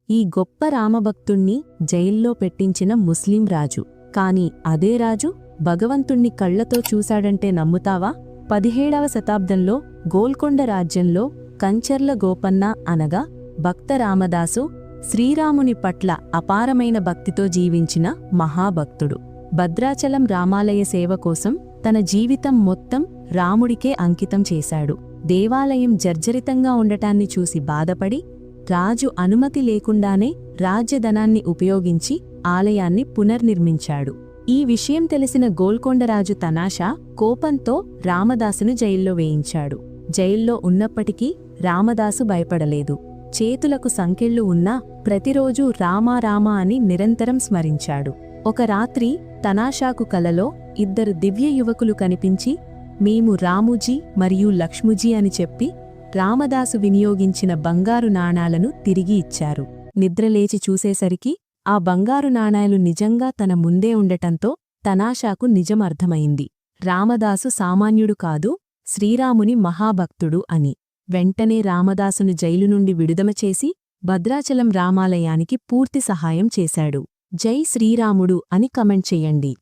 ఈ గొప్ప రామభక్తుణ్ణి జైల్లో పెట్టించిన ముస్లిం రాజు. కాని అదే రాజు భగవంతుణ్ణి కళ్లతో చూశాడంటే నమ్ముతావా? 17వ శతాబ్దంలో గోల్కొండ రాజ్యంలో కంచర్ల గోపన్న అనగా భక్త రామదాసు శ్రీరాముని పట్ల అపారమైన భక్తితో జీవించిన మహాభక్తుడు. భద్రాచలం రామాలయ సేవ కోసం తన జీవితం మొత్తం రాముడికే అంకితం చేశాడు. దేవాలయం జర్జరితంగా ఉండటాన్ని చూసి బాధపడి రాజు అనుమతి లేకుండానే రాజ్యధనాన్ని ఉపయోగించి ఆలయాన్ని పునర్నిర్మించాడు. ఈ విషయం తెలిసిన గోల్కొండరాజు తనాషా కోపంతో రామదాసును జైల్లో వేయించాడు. జైల్లో ఉన్నప్పటికీ రామదాసు భయపడలేదు. చేతులకు సంకెళ్ళు ఉన్నా ప్రతిరోజూ రామా రామా అని నిరంతరం స్మరించాడు. ఒక రాత్రి తనాషాకు కలలో 2 దివ్య యువకులు కనిపించి మేము రాముజీ మరియు లక్ష్ముజీ అని చెప్పి రామదాసు వినియోగించిన బంగారు నాణాలను తిరిగి ఇచ్చారు. నిద్రలేచి చూసేసరికి ఆ బంగారు నాణాలు నిజంగా తన ముందే ఉండటంతో తనాషాకు నిజం అర్థమైంది. రామదాసు సామాన్యుడు కాదు, శ్రీరాముని మహాభక్తుడు అని. వెంటనే రామదాసును జైలు నుండి విడుదల చేసి భద్రాచలం రామాలయానికి పూర్తి సహాయం చేశాడు. జై శ్రీరాముడు అని కమెంట్ చెయ్యండి.